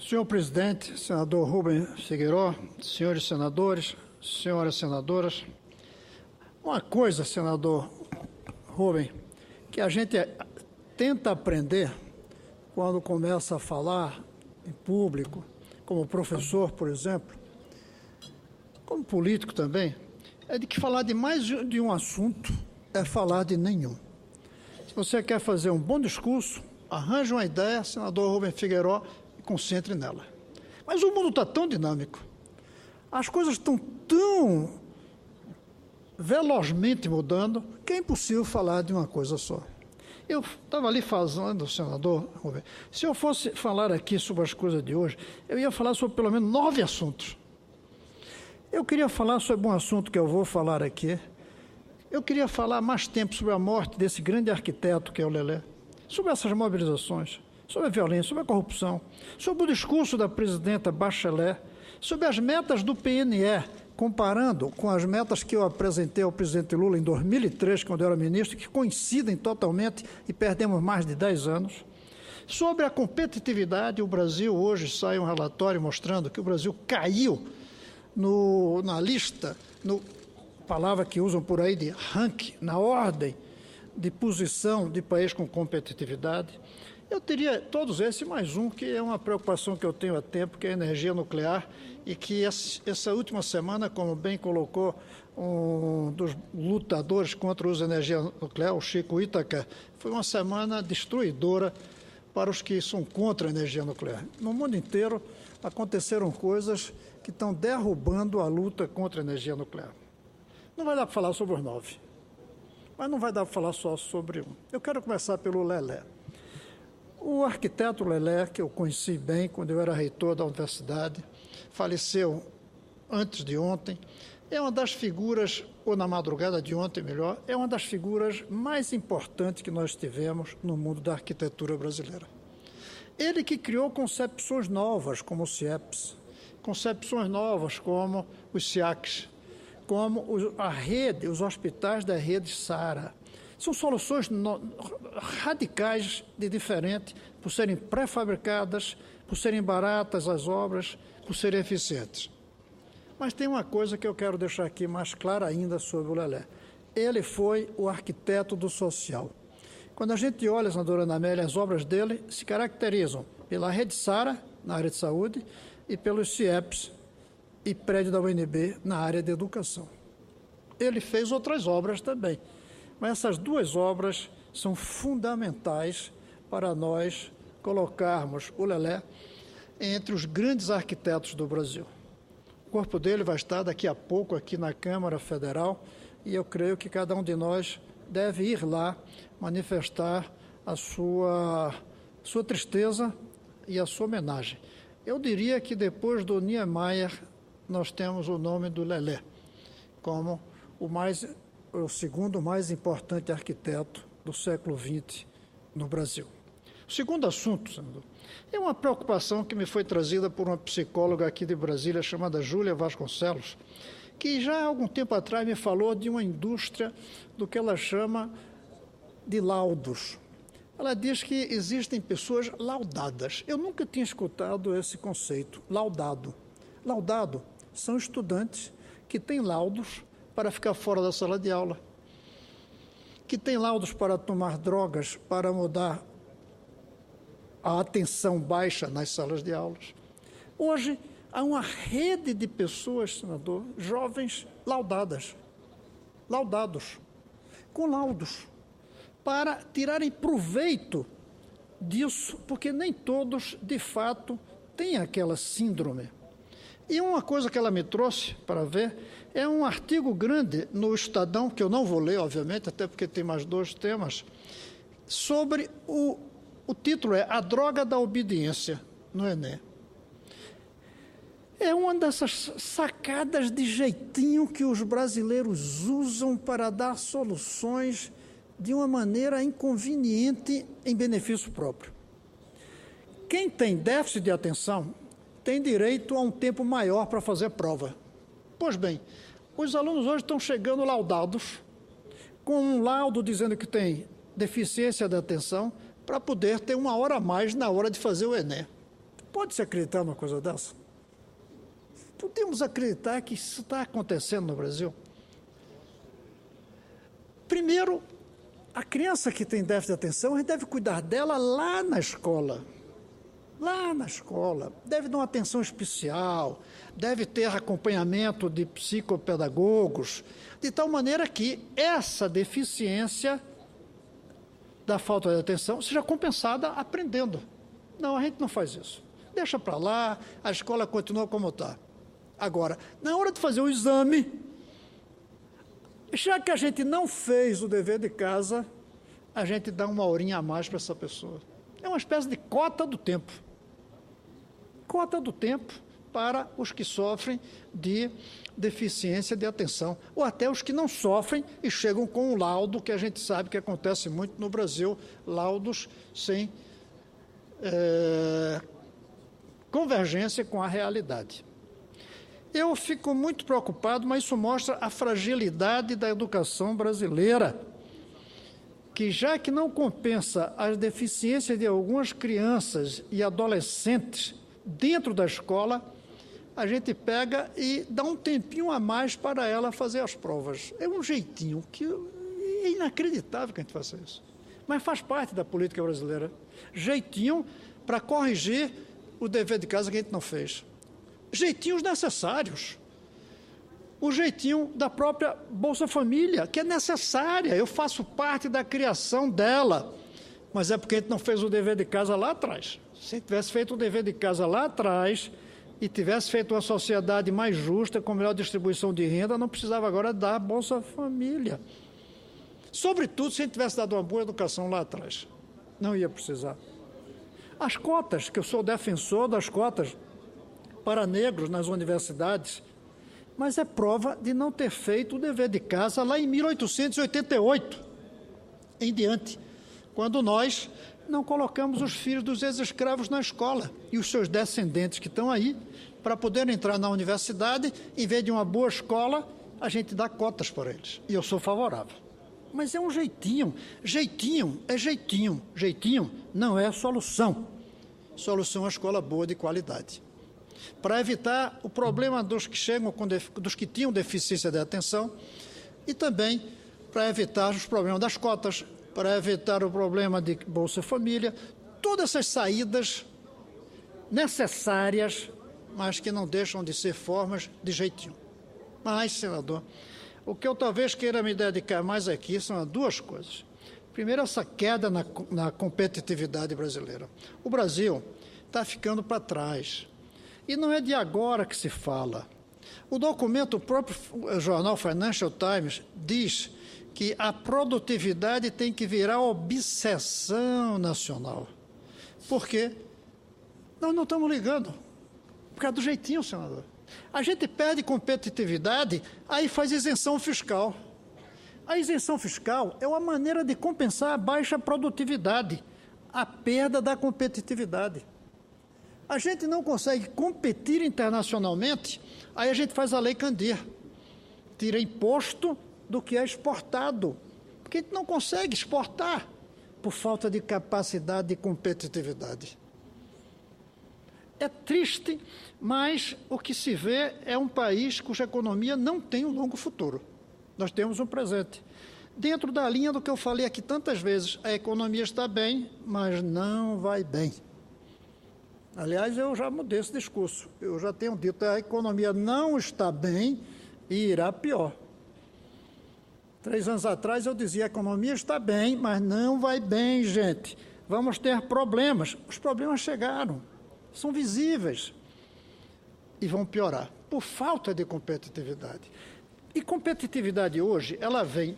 Senhor presidente, senador Rubem Figueiredo, senhores senadores, senhoras senadoras, uma coisa, senador Rubem, que a gente tenta aprender quando começa a falar em público, como professor, por exemplo, como político também, é de que falar de mais de um assunto é falar de nenhum. Se você quer fazer um bom discurso, arranje uma ideia, senador Rubem Figueiredo, e concentre nela. Mas o mundo está tão dinâmico, as coisas estão tão velozmente mudando, que é impossível falar de uma coisa só. Eu estava ali fazendo, senador Rubem, se eu fosse falar aqui sobre as coisas de hoje, eu ia falar sobre pelo menos 9 assuntos. Eu queria falar sobre um assunto que eu vou falar aqui. Eu queria falar mais tempo sobre a morte desse grande arquiteto que é o Lelé, sobre essas mobilizações, sobre a violência, sobre a corrupção, sobre o discurso da presidenta Bachelet, sobre as metas do PNE, comparando com as metas que eu apresentei ao presidente Lula em 2003, quando eu era ministro, que coincidem totalmente e perdemos mais de 10 anos. Sobre a competitividade, o Brasil hoje sai um relatório mostrando que o Brasil caiu na lista, palavra que usam por aí de ranking, na ordem de posição de país com competitividade. Eu teria todos esses mais um, que é uma preocupação que eu tenho há tempo, que é a energia nuclear, e que essa última semana, como bem colocou um dos lutadores contra o uso de energia nuclear, o Chico Ítaca, foi uma semana destruidora para os que são contra a energia nuclear. No mundo inteiro aconteceram coisas que estão derrubando a luta contra a energia nuclear. Não vai dar para falar sobre os 9, mas não vai dar para falar só sobre um. Eu quero começar pelo Lelé. O arquiteto Lelé, que eu conheci bem quando eu era reitor da universidade, faleceu antes de ontem, é uma das figuras, ou na madrugada de ontem, melhor, é uma das figuras mais importantes que nós tivemos no mundo da arquitetura brasileira. Ele que criou concepções novas, como o CIEPS, concepções novas como os SIACs, como a rede, os hospitais da rede SARA. São soluções radicais de diferente, por serem pré-fabricadas, por serem baratas as obras, por serem eficientes. Mas tem uma coisa que eu quero deixar aqui mais clara ainda sobre o Lelé. Ele foi o arquiteto do social. Quando a gente olha, senadora Ana Amélia, as obras dele se caracterizam pela rede SARA, na área de saúde, e pelos CIEPs e prédio da UNB na área de educação. Ele fez outras obras também, mas essas duas obras são fundamentais para nós colocarmos o Lelé entre os grandes arquitetos do Brasil. O corpo dele vai estar daqui a pouco aqui na Câmara Federal e eu creio que cada um de nós deve ir lá manifestar a sua tristeza e a sua homenagem. Eu diria que depois do Niemeyer nós temos o nome do Lelé como o segundo mais importante arquiteto do século XX no Brasil. O segundo assunto, senador, é uma preocupação que me foi trazida por uma psicóloga aqui de Brasília chamada Júlia Vasconcelos, que já há algum tempo atrás me falou de uma indústria do que ela chama de laudos. Ela diz que existem pessoas laudadas. Eu nunca tinha escutado esse conceito, laudado. Laudado são estudantes que têm laudos para ficar fora da sala de aula, que têm laudos para tomar drogas, para mudar a atenção baixa nas salas de aulas. Hoje, há uma rede de pessoas, senador, jovens laudados, com laudos, para tirarem proveito disso, porque nem todos, de fato, têm aquela síndrome. E uma coisa que ela me trouxe para ver é um artigo grande no Estadão, que eu não vou ler, obviamente, até porque tem mais 2 temas, sobre o título é A Droga da Obediência no Enem. É uma dessas sacadas de jeitinho que os brasileiros usam para dar soluções de uma maneira inconveniente em benefício próprio. Quem tem déficit de atenção tem direito a um tempo maior para fazer prova. Pois bem, os alunos hoje estão chegando laudados, com um laudo dizendo que tem deficiência de atenção, para poder ter 1 hora a mais na hora de fazer o Enem. Pode-se acreditar numa coisa dessa? Podemos acreditar que isso está acontecendo no Brasil? Primeiro, a criança que tem déficit de atenção, a gente deve cuidar dela lá na escola. Lá na escola. Deve dar uma atenção especial, deve ter acompanhamento de psicopedagogos, de tal maneira que essa deficiência da falta de atenção seja compensada aprendendo. Não, a gente não faz isso. Deixa para lá, a escola continua como está. Agora, na hora de fazer o exame, já que a gente não fez o dever de casa, a gente dá uma horinha a mais para essa pessoa. É uma espécie de cota do tempo. Cota do tempo para os que sofrem de deficiência de atenção, ou até os que não sofrem e chegam com um laudo, que a gente sabe que acontece muito no Brasil, laudos sem convergência com a realidade. Eu fico muito preocupado, mas isso mostra a fragilidade da educação brasileira, que já que não compensa as deficiências de algumas crianças e adolescentes dentro da escola, a gente pega e dá um tempinho a mais para ela fazer as provas. É um jeitinho que é inacreditável que a gente faça isso. Mas faz parte da política brasileira. Jeitinho para corrigir o dever de casa que a gente não fez. Jeitinhos necessários. O jeitinho da própria Bolsa Família, que é necessária. Eu faço parte da criação dela. Mas é porque a gente não fez o dever de casa lá atrás. Se tivesse feito o dever de casa lá atrás e tivesse feito uma sociedade mais justa, com melhor distribuição de renda, não precisava agora dar Bolsa Família. Sobretudo se a gente tivesse dado uma boa educação lá atrás. Não ia precisar. As cotas, que eu sou defensor das cotas para negros nas universidades, mas é prova de não ter feito o dever de casa lá em 1888 em diante, quando nós não colocamos os filhos dos ex-escravos na escola e os seus descendentes que estão aí, para poderem entrar na universidade, em vez de uma boa escola, a gente dá cotas para eles. E eu sou favorável. Mas é um jeitinho. Jeitinho é jeitinho. Jeitinho não é solução. Solução é escola boa de qualidade. Para evitar o problema dos que chegam dos que tinham deficiência de atenção e também para evitar os problemas das cotas, para evitar o problema de Bolsa Família, todas essas saídas necessárias, mas que não deixam de ser formas de jeitinho. Mas, senador, o que eu talvez queira me dedicar mais aqui são duas coisas. Primeiro, essa queda na competitividade brasileira. O Brasil está ficando para trás. E não é de agora que se fala. O documento, o próprio jornal Financial Times, diz que a produtividade tem que virar obsessão nacional. Por quê? Nós não estamos ligando. Por causa do jeitinho, senador. A gente perde competitividade, aí faz isenção fiscal. A isenção fiscal é uma maneira de compensar a baixa produtividade, a perda da competitividade. A gente não consegue competir internacionalmente, aí a gente faz a Lei Candir. Tira imposto do que é exportado, porque a gente não consegue exportar por falta de capacidade de competitividade. É triste, mas o que se vê é um país cuja economia não tem um longo futuro. Nós temos um presente. Dentro da linha do que eu falei aqui tantas vezes, a economia está bem, mas não vai bem. Aliás, eu já mudei esse discurso. Eu já tenho dito, a economia não está bem e irá pior. 3 anos atrás eu dizia, a economia está bem, mas não vai bem, gente. Vamos ter problemas. Os problemas chegaram, são visíveis e vão piorar, por falta de competitividade. E competitividade hoje, ela vem,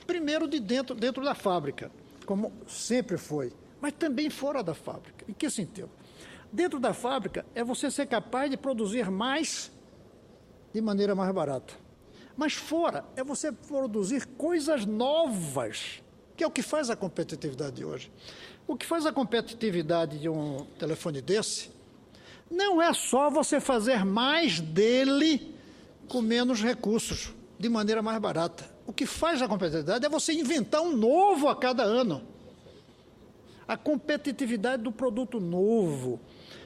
primeiro, de dentro da fábrica, como sempre foi, mas também fora da fábrica. Em que sentido? Dentro da fábrica é você ser capaz de produzir mais de maneira mais barata. Mas fora é você produzir coisas novas, que é o que faz a competitividade de hoje. O que faz a competitividade de um telefone desse não é só você fazer mais dele com menos recursos, de maneira mais barata. O que faz a competitividade é você inventar um novo a cada ano. A competitividade do produto novo,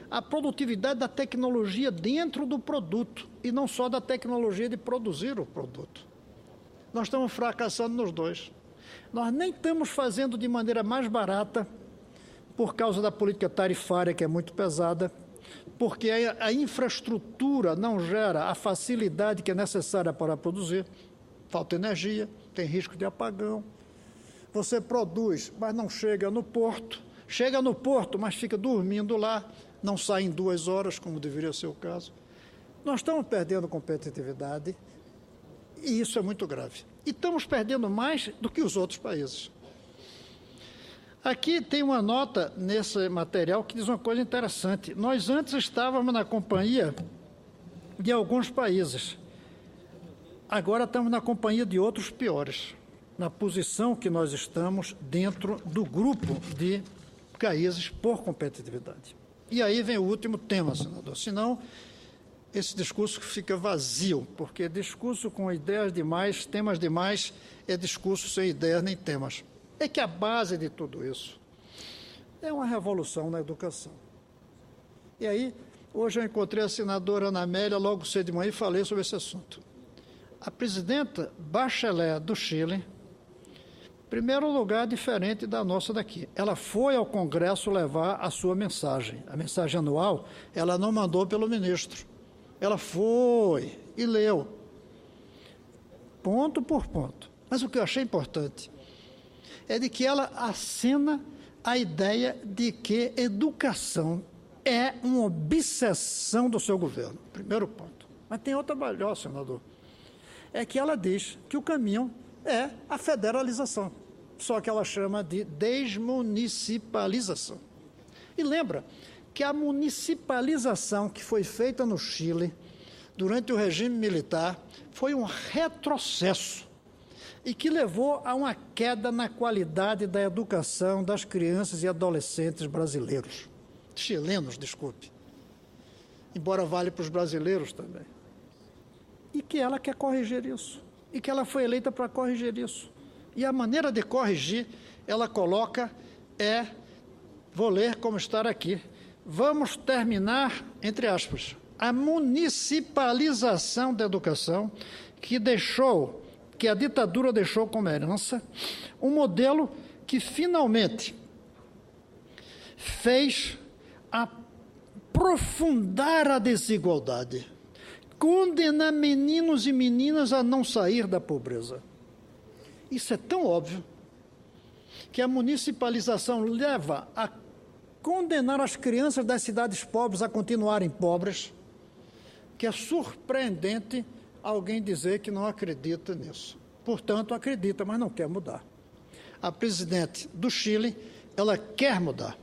a produtividade da tecnologia dentro do produto, e não só da tecnologia de produzir o produto. Nós estamos fracassando nos dois. Nós nem estamos fazendo de maneira mais barata, por causa da política tarifária, que é muito pesada, porque a infraestrutura não gera a facilidade que é necessária para produzir. Falta energia, tem risco de apagão. Você produz, mas não chega no porto. Chega no porto, mas fica dormindo lá, não sai em 2 horas, como deveria ser o caso. Nós estamos perdendo competitividade e isso é muito grave. E estamos perdendo mais do que os outros países. Aqui tem uma nota nesse material que diz uma coisa interessante. Nós antes estávamos na companhia de alguns países. Agora estamos na companhia de outros piores, na posição que nós estamos dentro do grupo de países por competitividade. E aí vem o último tema, senador, senão esse discurso fica vazio, porque discurso com ideias demais, temas demais, é discurso sem ideias nem temas. É que a base de tudo isso é uma revolução na educação. E aí, hoje eu encontrei a senadora Ana Amélia logo cedo de manhã e falei sobre esse assunto. A presidenta Bachelet do Chile, primeiro lugar diferente da nossa daqui, ela foi ao Congresso levar a sua mensagem. A mensagem anual, ela não mandou pelo ministro. Ela foi e leu, ponto por ponto. Mas o que eu achei importante é de que ela acena a ideia de que educação é uma obsessão do seu governo. Primeiro ponto. Mas tem outra melhor, senador. É que ela diz que o caminho é a federalização, só que ela chama de desmunicipalização. E lembra que a municipalização que foi feita no Chile durante o regime militar foi um retrocesso e que levou a uma queda na qualidade da educação das crianças e adolescentes brasileiros. Chilenos, desculpe. Embora vale para os brasileiros também. E que ela quer corrigir isso. E que ela foi eleita para corrigir isso. E a maneira de corrigir, ela coloca, vou ler como está aqui, vamos terminar, entre aspas, a municipalização da educação que a ditadura deixou como herança, um modelo que finalmente fez aprofundar a desigualdade, condenar meninos e meninas a não sair da pobreza. Isso é tão óbvio que a municipalização leva a condenar as crianças das cidades pobres a continuarem pobres, que é surpreendente alguém dizer que não acredita nisso. Portanto, acredita, mas não quer mudar. A presidente do Chile, ela quer mudar.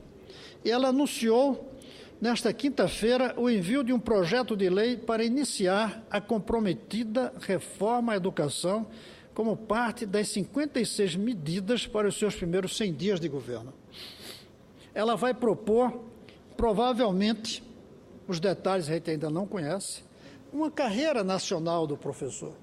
E ela anunciou, nesta quinta-feira, o envio de um projeto de lei para iniciar a comprometida reforma à educação como parte das 56 medidas para os seus primeiros 100 dias de governo. Ela vai propor, provavelmente, os detalhes a gente ainda não conhece, uma carreira nacional do professor.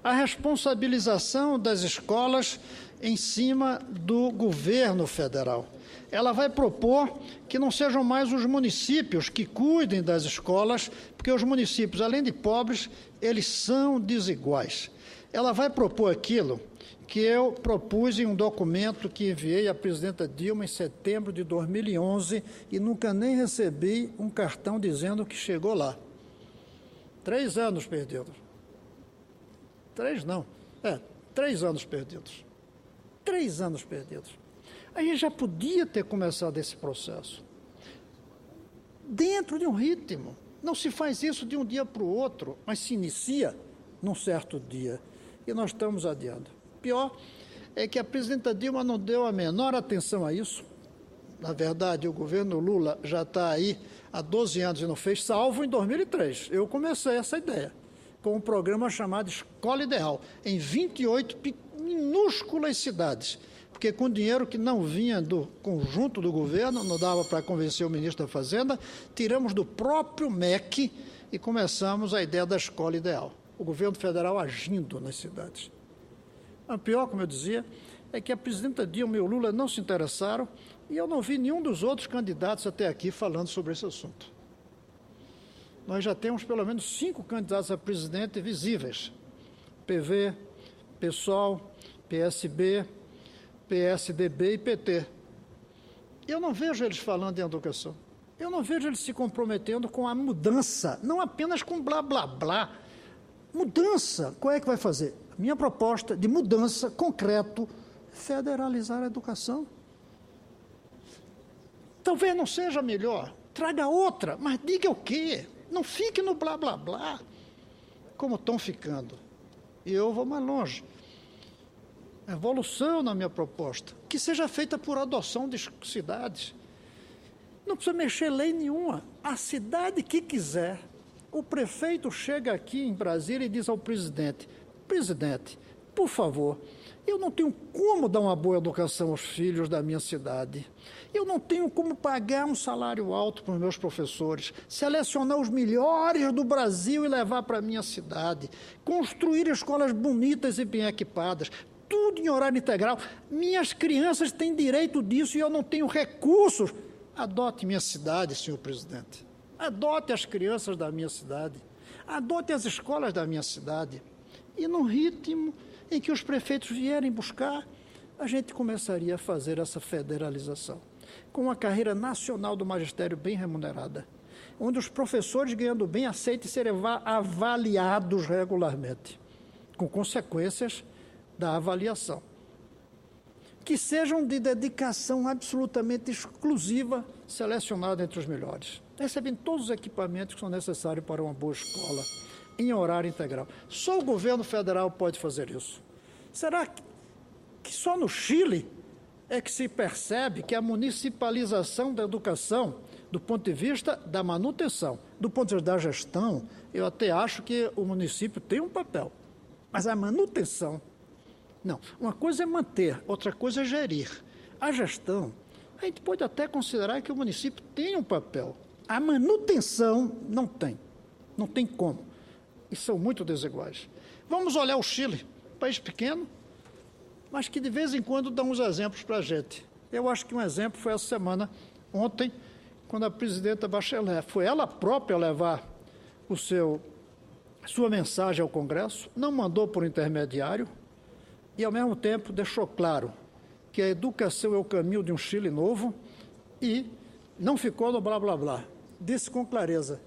A responsabilização das escolas em cima do governo federal. Ela vai propor que não sejam mais os municípios que cuidem das escolas, porque os municípios, além de pobres, eles são desiguais. Ela vai propor aquilo que eu propus em um documento que enviei à presidenta Dilma em setembro de 2011 e nunca nem recebi um cartão dizendo que chegou lá. 3 anos perdidos. 3 não. 3 anos perdidos. 3 anos perdidos. A gente já podia ter começado esse processo. Dentro de um ritmo. Não se faz isso de um dia para o outro, mas se inicia num certo dia. E nós estamos adiando. Pior é que a presidenta Dilma não deu a menor atenção a isso. Na verdade, o governo Lula já está aí há 12 anos e não fez, salvo em 2003. Eu comecei essa ideia, com um programa chamado Escola Ideal, em 28 minúsculas cidades, porque com dinheiro que não vinha do conjunto do governo, não dava para convencer o ministro da Fazenda, tiramos do próprio MEC e começamos a ideia da Escola Ideal. O governo federal agindo nas cidades. A pior, como eu dizia, é que a presidenta Dilma e o Lula não se interessaram E eu não vi nenhum dos outros candidatos até aqui falando sobre esse assunto. Nós já temos pelo menos 5 candidatos a presidente visíveis. PV, PSOL, PSB, PSDB e PT. Eu não vejo eles falando em educação. Eu não vejo eles se comprometendo com a mudança, não apenas com blá, blá, blá. Mudança, qual é que vai fazer? Minha proposta de mudança, concreto, federalizar a educação. Talvez não seja melhor, traga outra, mas diga o quê? Não fique no blá, blá, blá, como estão ficando. E eu vou mais longe. Evolução na minha proposta, que seja feita por adoção de cidades. Não precisa mexer lei nenhuma. A cidade que quiser, o prefeito chega aqui em Brasília e diz ao presidente, presidente, por favor, eu não tenho como dar uma boa educação aos filhos da minha cidade. Eu não tenho como pagar um salário alto para os meus professores, selecionar os melhores do Brasil e levar para a minha cidade, construir escolas bonitas e bem equipadas, tudo em horário integral. Minhas crianças têm direito disso e eu não tenho recursos. Adote minha cidade, senhor presidente. Adote as crianças da minha cidade. Adote as escolas da minha cidade. E num ritmo em que os prefeitos vierem buscar, a gente começaria a fazer essa federalização, com uma carreira nacional do magistério bem remunerada, onde os professores ganhando bem aceitem serem avaliados regularmente, com consequências da avaliação, que sejam de dedicação absolutamente exclusiva, selecionada entre os melhores, recebendo todos os equipamentos que são necessários para uma boa escola, em horário integral. Só o governo federal pode fazer isso. Será que só no Chile é que se percebe que a municipalização da educação, do ponto de vista da manutenção, do ponto de vista da gestão, eu até acho que o município tem um papel, mas a manutenção, não. Uma coisa é manter, outra coisa é gerir. A gestão, a gente pode até considerar que o município tem um papel. A manutenção não tem como. E são muito desiguais. Vamos olhar o Chile, país pequeno, mas que de vez em quando dá uns exemplos para a gente. Eu acho que um exemplo foi essa semana, ontem, quando a presidenta Bachelet, foi ela própria levar sua mensagem ao Congresso, não mandou por intermediário, e, ao mesmo tempo, deixou claro que a educação é o caminho de um Chile novo e não ficou no blá, blá, blá. Disse com clareza,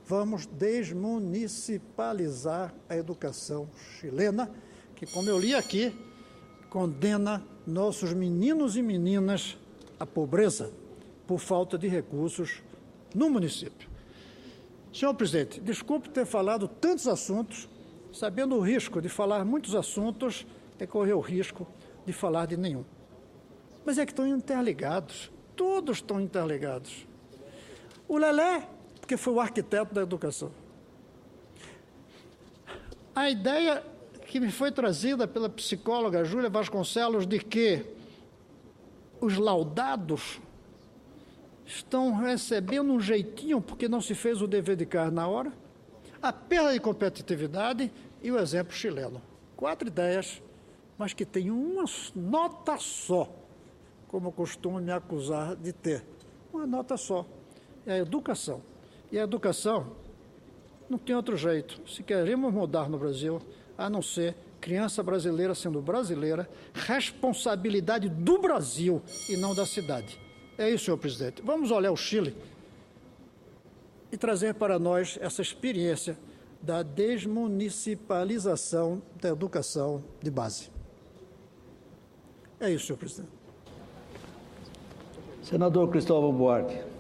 vamos desmunicipalizar a educação chilena, que, como eu li aqui, condena nossos meninos e meninas à pobreza por falta de recursos no município. Senhor presidente, desculpe ter falado tantos assuntos, sabendo o risco de falar muitos assuntos, é correr o risco de falar de nenhum. Mas é que estão interligados, todos estão interligados. O Lelé, porque foi o arquiteto da educação. A ideia que me foi trazida pela psicóloga Júlia Vasconcelos de que os laudados estão recebendo um jeitinho porque não se fez o dever de casa na hora, a perda de competitividade e o exemplo chileno. 4 ideias, mas que tem uma nota só, como costumo me acusar de ter. Uma nota só, é a educação. E a educação não tem outro jeito. Se queremos mudar no Brasil, a não ser criança brasileira sendo brasileira, responsabilidade do Brasil e não da cidade. É isso, senhor presidente. Vamos olhar o Chile e trazer para nós essa experiência da desmunicipalização da educação de base. É isso, senhor presidente. Senador Cristóvão Buarque.